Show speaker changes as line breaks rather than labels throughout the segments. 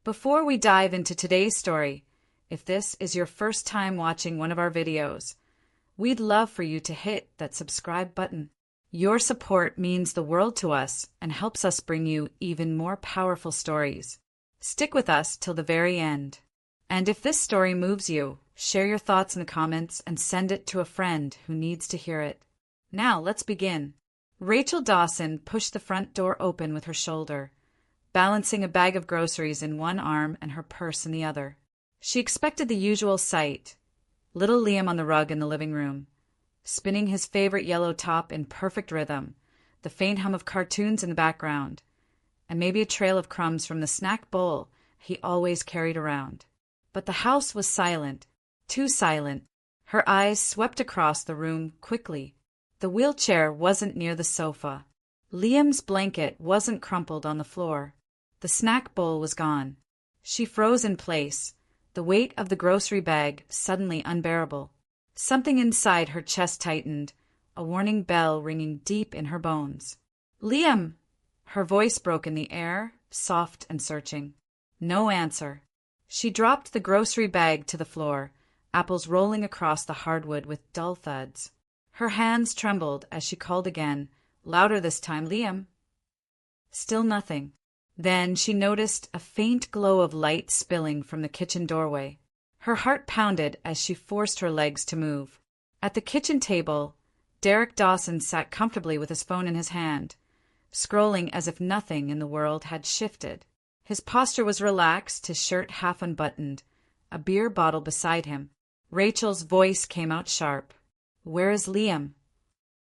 Before we dive into today's story, if this is your first time watching one of our videos, we'd love for you to hit that subscribe button. Your support means the world to us and helps us bring you even more powerful stories. Stick with us till the very end. And if this story moves you, share your thoughts in the comments and send it to a friend who needs to hear it. Now, let's begin. Rachel Dawson pushed the front door open with her shoulder, balancing a bag of groceries in one arm and her purse in the other. She expected the usual sight: little Liam on the rug in the living room, spinning his favorite yellow top in perfect rhythm, the faint hum of cartoons in the background, and maybe a trail of crumbs from the snack bowl he always carried around. But the house was silent, too silent. Her eyes swept across the room quickly. The wheelchair wasn't near the sofa. Liam's blanket wasn't crumpled on the floor. The snack bowl was gone. She froze in place, the weight of the grocery bag suddenly unbearable. Something inside her chest tightened, a warning bell ringing deep in her bones. "Liam!" Her voice broke in the air, soft and searching. No answer. She dropped the grocery bag to the floor, apples rolling across the hardwood with dull thuds. Her hands trembled as she called again, louder this time, "Liam!" Still nothing. Then she noticed a faint glow of light spilling from the kitchen doorway. Her heart pounded as she forced her legs to move. At the kitchen table, Derek Dawson sat comfortably with his phone in his hand, scrolling as if nothing in the world had shifted. His posture was relaxed, his shirt half unbuttoned, a beer bottle beside him. Rachel's voice came out sharp. "Where is Liam?"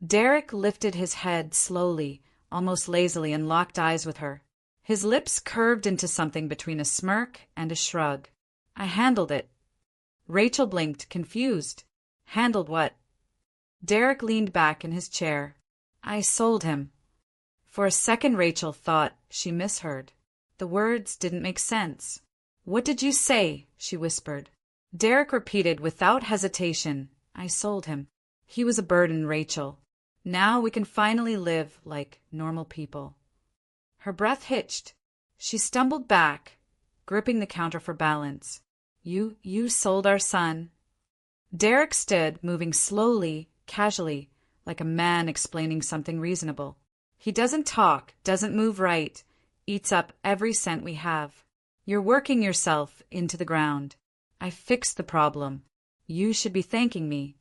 Derek lifted his head slowly, almost lazily, and locked eyes with her. His lips curved into something between a smirk and a shrug. "I handled it." Rachel blinked, confused. "Handled what?" Derek leaned back in his chair. "I sold him." For a second Rachel thought she misheard. The words didn't make sense. "What did you say?" she whispered. Derek repeated without hesitation, "I sold him. He was a burden, Rachel. Now we can finally live like normal people." Her breath hitched. She stumbled back, gripping the counter for balance. You sold our son." Derek stood, moving slowly, casually, like a man explaining something reasonable. "He doesn't talk, doesn't move right, eats up every cent we have. You're working yourself into the ground. I fixed the problem. You should be thanking me."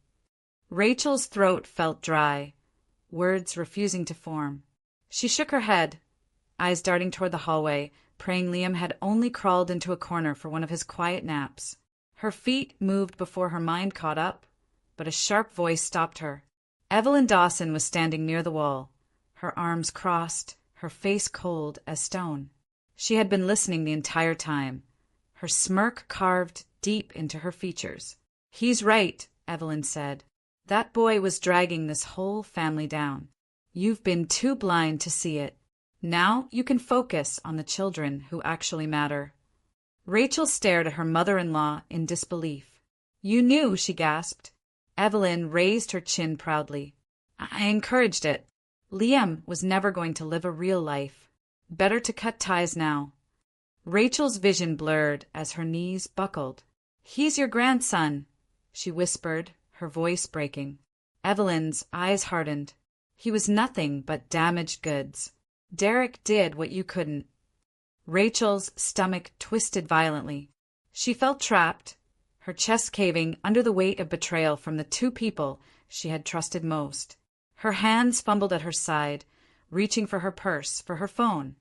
Rachel's throat felt dry, words refusing to form. She shook her head, eyes darting toward the hallway, praying Liam had only crawled into a corner for one of his quiet naps. Her feet moved before her mind caught up, but a sharp voice stopped her. Evelyn Dawson was standing near the wall, her arms crossed, her face cold as stone. She had been listening the entire time, her smirk carved deep into her features. "He's right," Evelyn said. "That boy was dragging this whole family down. You've been too blind to see it. Now you can focus on the children who actually matter." Rachel stared at her mother-in-law in disbelief. "You knew," she gasped. Evelyn raised her chin proudly. "I encouraged it. Liam was never going to live a real life. Better to cut ties now." Rachel's vision blurred as her knees buckled. "He's your grandson," she whispered, her voice breaking. Evelyn's eyes hardened. "He was nothing but damaged goods. Derek did what you couldn't." Rachel's stomach twisted violently. She felt trapped, her chest caving under the weight of betrayal from the two people she had trusted most. Her hands fumbled at her side, reaching for her purse, for her phone,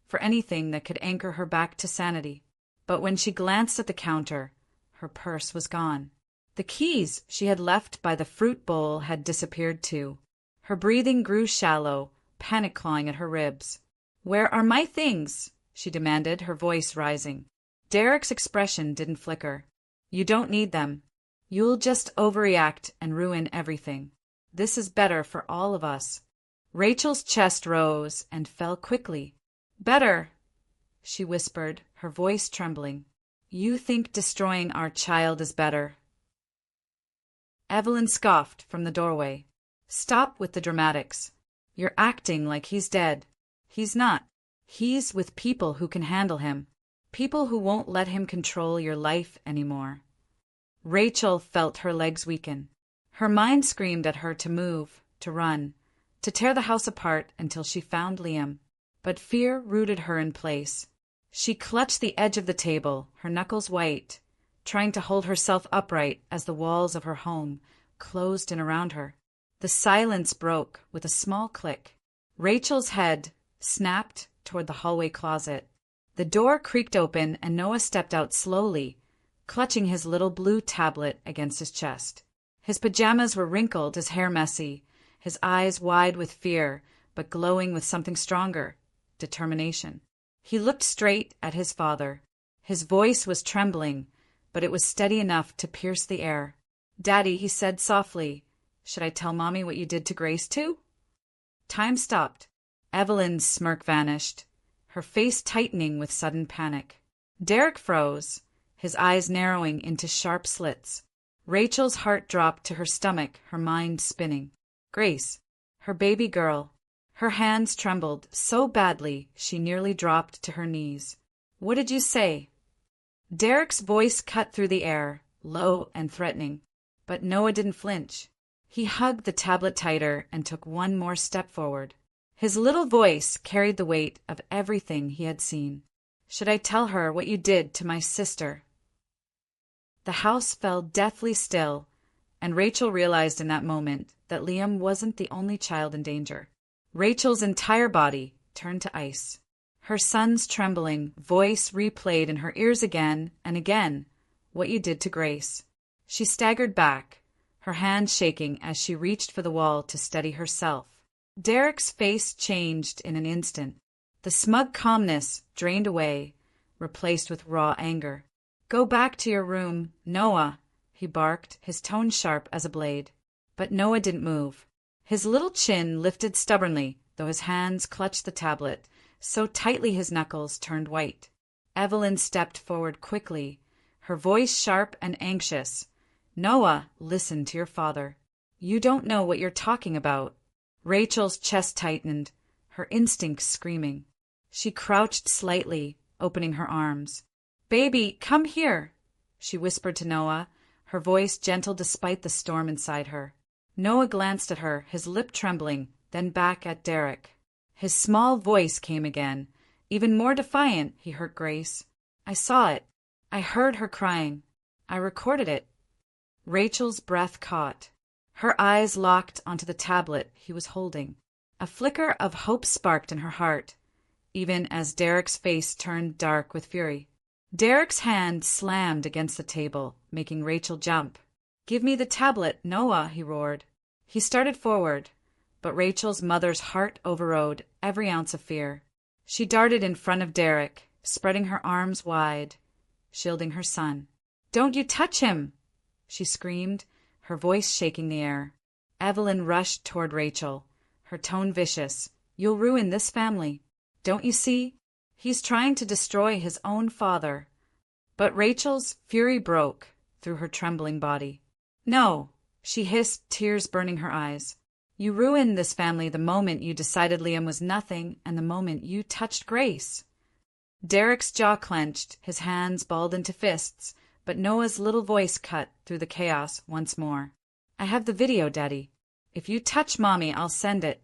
for anything that could anchor her back to sanity. But when she glanced at the counter, her purse was gone. The keys she had left by the fruit bowl had disappeared too. Her breathing grew shallow, panic clawing at her ribs. "Where are my things?" she demanded, her voice rising. Derek's expression didn't flicker. "You don't need them. You'll just overreact and ruin everything. This is better for all of us." Rachel's chest rose and fell quickly. "Better," she whispered, her voice trembling. "You think destroying our child is better." Evelyn scoffed from the doorway. "Stop with the dramatics. You're acting like he's dead. He's not. He's with people who can handle him. People who won't let him control your life anymore. Rachel felt her legs weaken. Her mind screamed at her to move, to run, to tear the house apart until she found Liam. But fear rooted her in place. She clutched the edge of the table, her knuckles white, trying to hold herself upright as the walls of her home closed in around her. The silence broke with a small click. Rachel's head snapped toward the hallway closet. The door creaked open and Noah stepped out slowly, clutching his little blue tablet against his chest. His pajamas were wrinkled, his hair messy, his eyes wide with fear, but glowing with something stronger, determination. He looked straight at his father. His voice was trembling, but it was steady enough to pierce the air. "Daddy," he said softly, "should I tell Mommy what you did to Grace too?" Time stopped. Evelyn's smirk vanished, her face tightening with sudden panic. Derek froze, his eyes narrowing into sharp slits. Rachel's heart dropped to her stomach, her mind spinning. Grace, her baby girl. Her hands trembled so badly she nearly dropped to her knees. "What did you say?" Derek's voice cut through the air, low and threatening. But Noah didn't flinch. He hugged the tablet tighter and took one more step forward. His little voice carried the weight of everything he had seen. "Should I tell her what you did to my sister?" The house fell deathly still, and Rachel realized in that moment that Liam wasn't the only child in danger. Rachel's entire body turned to ice. Her son's trembling voice replayed in her ears again and again, "What you did to Grace." She staggered back, her hands shaking as she reached for the wall to steady herself. Derek's face changed in an instant. The smug calmness drained away, replaced with raw anger. "Go back to your room, Noah," he barked, his tone sharp as a blade. But Noah didn't move. His little chin lifted stubbornly, though his hands clutched the tablet, so tightly his knuckles turned white. Evelyn stepped forward quickly, her voice sharp and anxious. "Noah, listen to your father. You don't know what you're talking about." Rachel's chest tightened, her instincts screaming. She crouched slightly, opening her arms. "Baby, come here," she whispered to Noah, her voice gentle despite the storm inside her. Noah glanced at her, his lip trembling, then back at Derek. His small voice came again, even more defiant. "He hurt Grace. I saw it. I heard her crying. I recorded it." Rachel's breath caught. Her eyes locked onto the tablet he was holding. A flicker of hope sparked in her heart, even as Derek's face turned dark with fury. Derek's hand slammed against the table, making Rachel jump. "Give me the tablet, Noah," he roared. He started forward, but Rachel's mother's heart overrode every ounce of fear. She darted in front of Derek, spreading her arms wide, shielding her son. "Don't you touch him!" she screamed, her voice shaking the air. Evelyn rushed toward Rachel, her tone vicious. "You'll ruin this family. Don't you see? He's trying to destroy his own father." But Rachel's fury broke through her trembling body. "No," she hissed, tears burning her eyes. "You ruined this family the moment you decided Liam was nothing and the moment you touched Grace." Derek's jaw clenched, his hands balled into fists, but Noah's little voice cut through the chaos once more. "I have the video, Daddy. If you touch Mommy, I'll send it."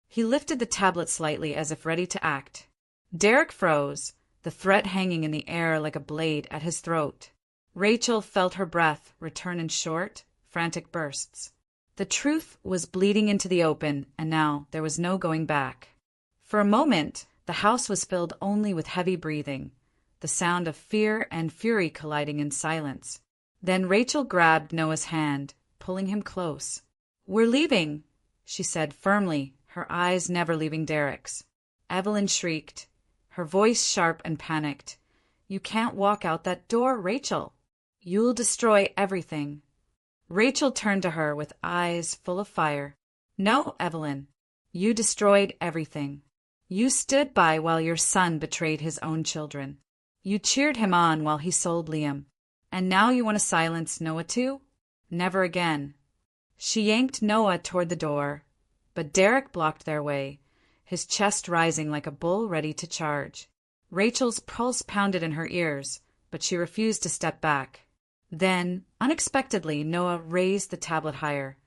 He lifted the tablet slightly as if ready to act. Derek froze, the threat hanging in the air like a blade at his throat. Rachel felt her breath return in short, frantic bursts. The truth was bleeding into the open, and now there was no going back. For a moment, the house was filled only with heavy breathing, the sound of fear and fury colliding in silence. Then Rachel grabbed Noah's hand, pulling him close. "We're leaving," she said firmly, her eyes never leaving Derek's. Evelyn shrieked, her voice sharp and panicked. "You can't walk out that door, Rachel. You'll destroy everything." Rachel turned to her with eyes full of fire. "No, Evelyn. You destroyed everything. You stood by while your son betrayed his own children. You cheered him on while he sold Liam. And now you want to silence Noah too? Never again." She yanked Noah toward the door, but Derek blocked their way, his chest rising like a bull ready to charge. Rachel's pulse pounded in her ears, but she refused to step back. Then, unexpectedly, Noah raised the tablet higher,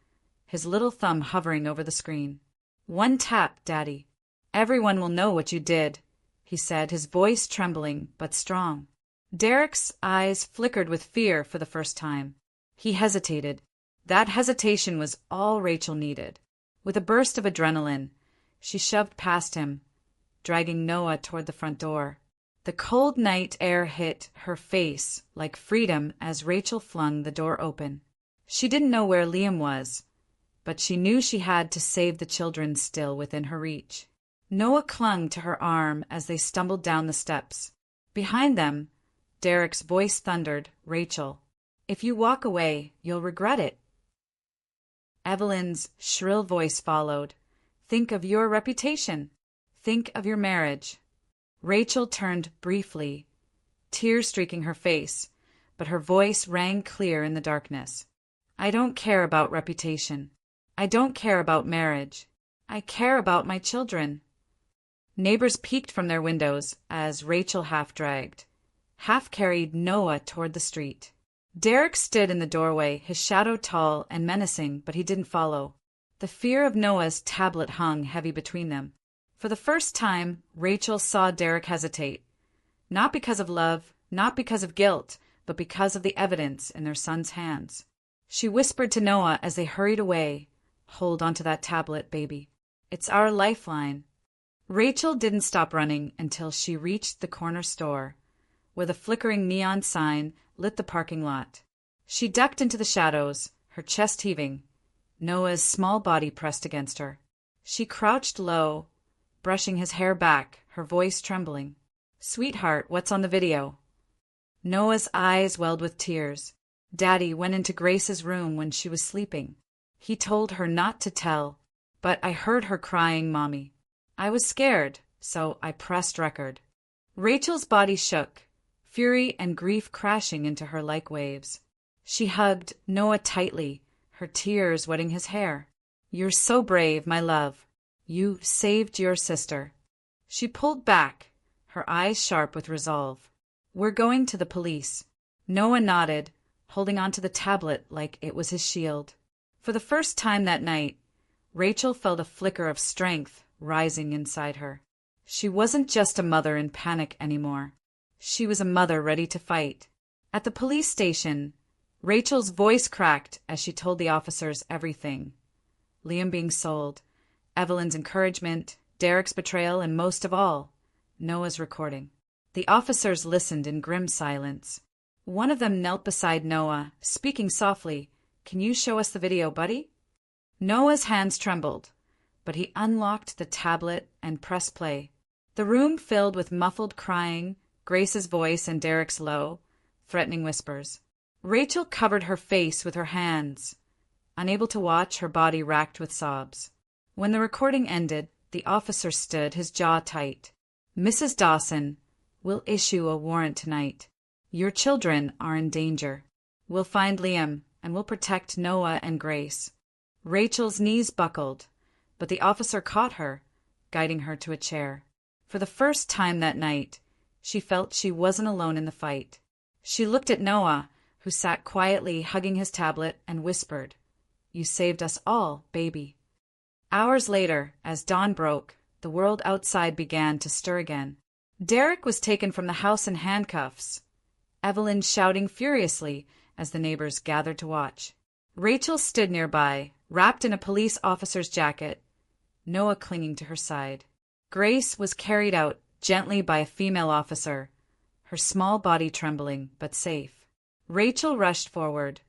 his little thumb hovering over the screen. "One tap, Daddy. Everyone will know what you did," he said, his voice trembling but strong. Derek's eyes flickered with fear for the first time. He hesitated. That hesitation was all Rachel needed. With a burst of adrenaline, she shoved past him, dragging Noah toward the front door. The cold night air hit her face like freedom as Rachel flung the door open. She didn't know where Liam was, but she knew she had to save the children still within her reach. Noah clung to her arm as they stumbled down the steps. Behind them, Derek's voice thundered, "Rachel, if you walk away, you'll regret it." Evelyn's shrill voice followed, "Think of your reputation. Think of your marriage." Rachel turned briefly, tears streaking her face, but her voice rang clear in the darkness. "I don't care about reputation. I don't care about marriage. I care about my children." Neighbors peeked from their windows as Rachel half-dragged, half-carried Noah toward the street. Derek stood in the doorway, his shadow tall and menacing, but he didn't follow. The fear of Noah's tablet hung heavy between them. For the first time, Rachel saw Derek hesitate. Not because of love, not because of guilt, but because of the evidence in their son's hands. She whispered to Noah as they hurried away, "Hold onto that tablet, baby. It's our lifeline." Rachel didn't stop running until she reached the corner store, where the flickering neon sign lit the parking lot. She ducked into the shadows, her chest heaving, Noah's small body pressed against her. She crouched low, brushing his hair back, her voice trembling. "Sweetheart, what's on the video?" Noah's eyes welled with tears. "Daddy went into Grace's room when she was sleeping. He told her not to tell, but I heard her crying, Mommy. I was scared, so I pressed record." Rachel's body shook, fury and grief crashing into her like waves. She hugged Noah tightly, her tears wetting his hair. "You're so brave, my love. You saved your sister." She pulled back, her eyes sharp with resolve. "We're going to the police." Noah nodded, holding onto the tablet like it was his shield. For the first time that night, Rachel felt a flicker of strength rising inside her. She wasn't just a mother in panic anymore. She was a mother ready to fight. At the police station, Rachel's voice cracked as she told the officers everything. Liam being sold, Evelyn's encouragement, Derek's betrayal, and most of all, Noah's recording. The officers listened in grim silence. One of them knelt beside Noah, speaking softly, "Can you show us the video, buddy?" Noah's hands trembled, but he unlocked the tablet and pressed play. The room filled with muffled crying, Grace's voice and Derek's low, threatening whispers. Rachel covered her face with her hands, unable to watch, her body racked with sobs. When the recording ended, the officer stood, his jaw tight. "Mrs. Dawson, we'll issue a warrant tonight. Your children are in danger. We'll find Liam, and we'll protect Noah and Grace." Rachel's knees buckled, but the officer caught her, guiding her to a chair. For the first time that night, she felt she wasn't alone in the fight. She looked at Noah, who sat quietly hugging his tablet, and whispered, "You saved us all, baby." Hours later, as dawn broke, the world outside began to stir again. Derek was taken from the house in handcuffs, Evelyn shouting furiously as the neighbors gathered to watch. Rachel stood nearby, wrapped in a police officer's jacket, Noah clinging to her side. Grace was carried out gently by a female officer, her small body trembling but safe. Rachel rushed forward,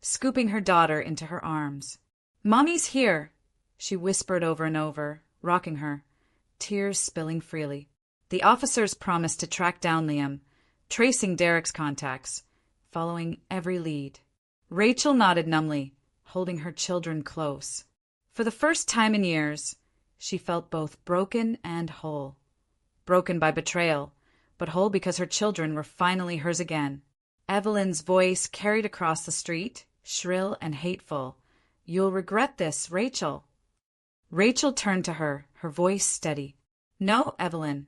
scooping her daughter into her arms. "Mommy's here," she whispered over and over, rocking her, tears spilling freely. The officers promised to track down Liam, tracing Derek's contacts, following every lead. Rachel nodded numbly, holding her children close. For the first time in years, she felt both broken and whole. Broken by betrayal, but whole because her children were finally hers again. Evelyn's voice carried across the street, shrill and hateful. "You'll regret this, Rachel." Rachel turned to her, her voice steady. "No, Evelyn.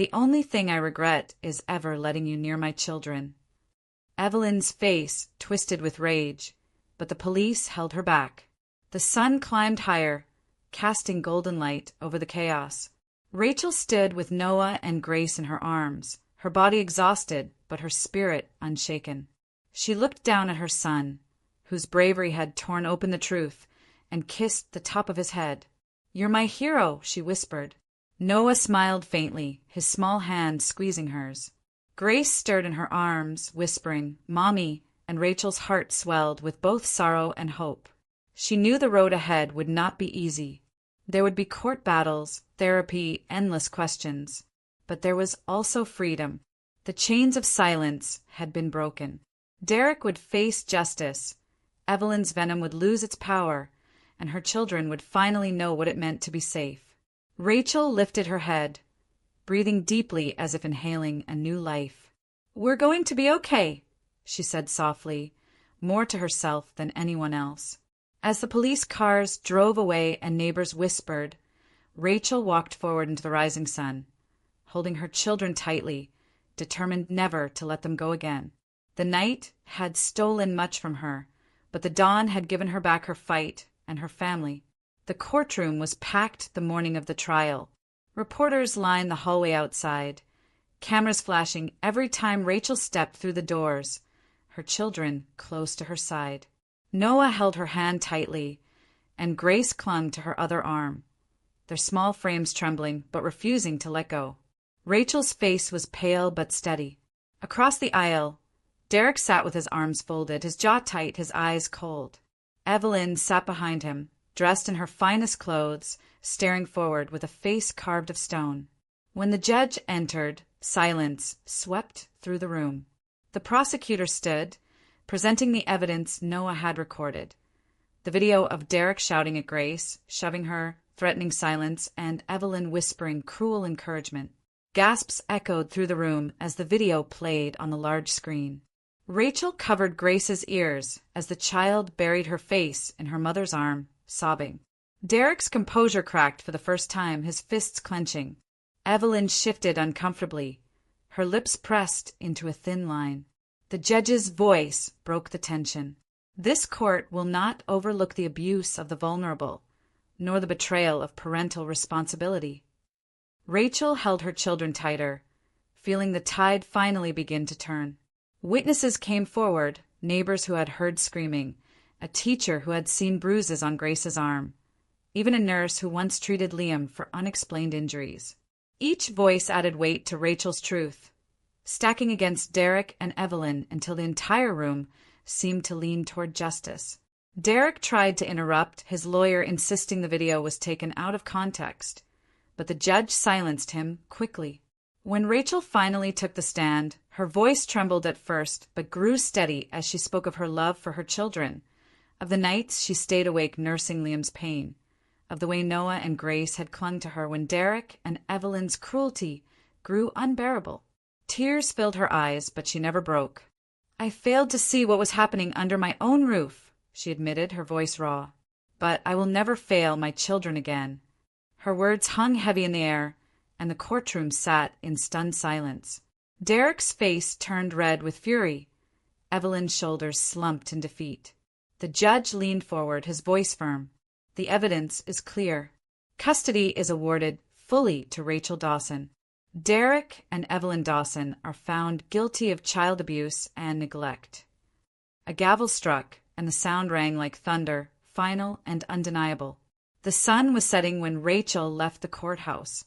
The only thing I regret is ever letting you near my children." Evelyn's face twisted with rage, but the police held her back. The sun climbed higher, casting golden light over the chaos. Rachel stood with Noah and Grace in her arms, her body exhausted but her spirit unshaken. She looked down at her son, whose bravery had torn open the truth, and kissed the top of his head. "You're my hero," she whispered. Noah smiled faintly, his small hand squeezing hers. Grace stirred in her arms, whispering, "Mommy," and Rachel's heart swelled with both sorrow and hope. She knew the road ahead would not be easy. There would be court battles, therapy, endless questions. But there was also freedom. The chains of silence had been broken. Derek would face justice, Evelyn's venom would lose its power, and her children would finally know what it meant to be safe. Rachel lifted her head, breathing deeply as if inhaling a new life. "We're going to be okay," she said softly, more to herself than anyone else. As the police cars drove away and neighbors whispered, Rachel walked forward into the rising sun, holding her children tightly, determined never to let them go again. The night had stolen much from her, but the dawn had given her back her fight and her family. The courtroom was packed the morning of the trial. Reporters lined the hallway outside, cameras flashing every time Rachel stepped through the doors, her children close to her side. Noah held her hand tightly, and Grace clung to her other arm, their small frames trembling but refusing to let go. Rachel's face was pale but steady. Across the aisle, Derek sat with his arms folded, his jaw tight, his eyes cold. Evelyn sat behind him, dressed in her finest clothes, staring forward with a face carved of stone. When the judge entered, silence swept through the room. The prosecutor stood, presenting the evidence Noah had recorded. The video of Derek shouting at Grace, shoving her, threatening silence, and Evelyn whispering cruel encouragement. Gasps echoed through the room as the video played on the large screen. Rachel covered Grace's ears as the child buried her face in her mother's arm, sobbing. Derek's composure cracked for the first time, his fists clenching. Evelyn shifted uncomfortably, her lips pressed into a thin line. The judge's voice broke the tension. "This court will not overlook the abuse of the vulnerable, nor the betrayal of parental responsibility." Rachel held her children tighter, feeling the tide finally begin to turn. Witnesses came forward, neighbors who had heard screaming, a teacher who had seen bruises on Grace's arm, even a nurse who once treated Liam for unexplained injuries. Each voice added weight to Rachel's truth, stacking against Derek and Evelyn until the entire room seemed to lean toward justice. Derek tried to interrupt, his lawyer insisting the video was taken out of context, but the judge silenced him quickly. When Rachel finally took the stand, her voice trembled at first but grew steady as she spoke of her love for her children, of the nights she stayed awake nursing Liam's pain, of the way Noah and Grace had clung to her when Derek and Evelyn's cruelty grew unbearable. Tears filled her eyes, but she never broke. "I failed to see what was happening under my own roof," she admitted, her voice raw. "But I will never fail my children again." Her words hung heavy in the air, and the courtroom sat in stunned silence. Derek's face turned red with fury. Evelyn's shoulders slumped in defeat. The judge leaned forward, his voice firm. "The evidence is clear. Custody is awarded fully to Rachel Dawson. Derek and Evelyn Dawson are found guilty of child abuse and neglect." A gavel struck, and the sound rang like thunder, final and undeniable. The sun was setting when Rachel left the courthouse,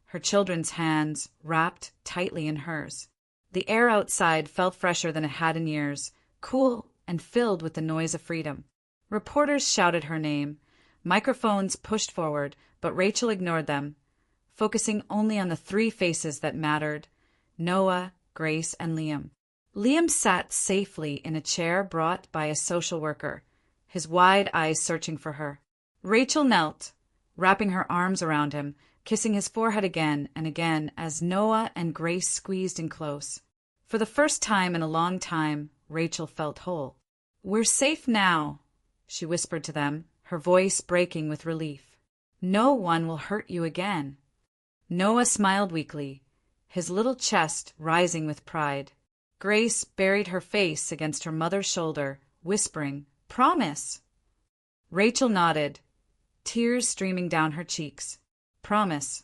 her children's hands wrapped tightly in hers. The air outside felt fresher than it had in years, cool and filled with the noise of freedom. Reporters shouted her name, microphones pushed forward, but Rachel ignored them, focusing only on the three faces that mattered: Noah, Grace, and Liam. Liam sat safely in a chair brought by a social worker, his wide eyes searching for her. Rachel knelt, wrapping her arms around him, kissing his forehead again and again as Noah and Grace squeezed in close. For the first time in a long time, Rachel felt whole. "We're safe now," she whispered to them, her voice breaking with relief. "No one will hurt you again." Noah smiled weakly, his little chest rising with pride. Grace buried her face against her mother's shoulder, whispering, "Promise!" Rachel nodded, tears streaming down her cheeks. "Promise."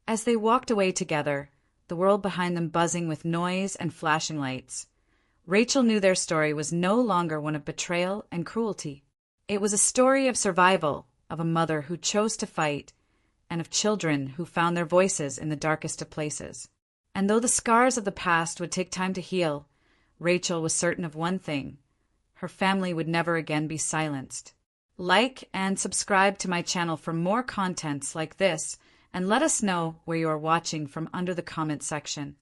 As they walked away together, the world behind them buzzing with noise and flashing lights, Rachel knew their story was no longer one of betrayal and cruelty. It was a story of survival, of a mother who chose to fight, and of children who found their voices in the darkest of places. And though the scars of the past would take time to heal, Rachel was certain of one thing: her family would never again be silenced. Like and subscribe to my channel for more contents like this, and let us know where you are watching from under the comment section.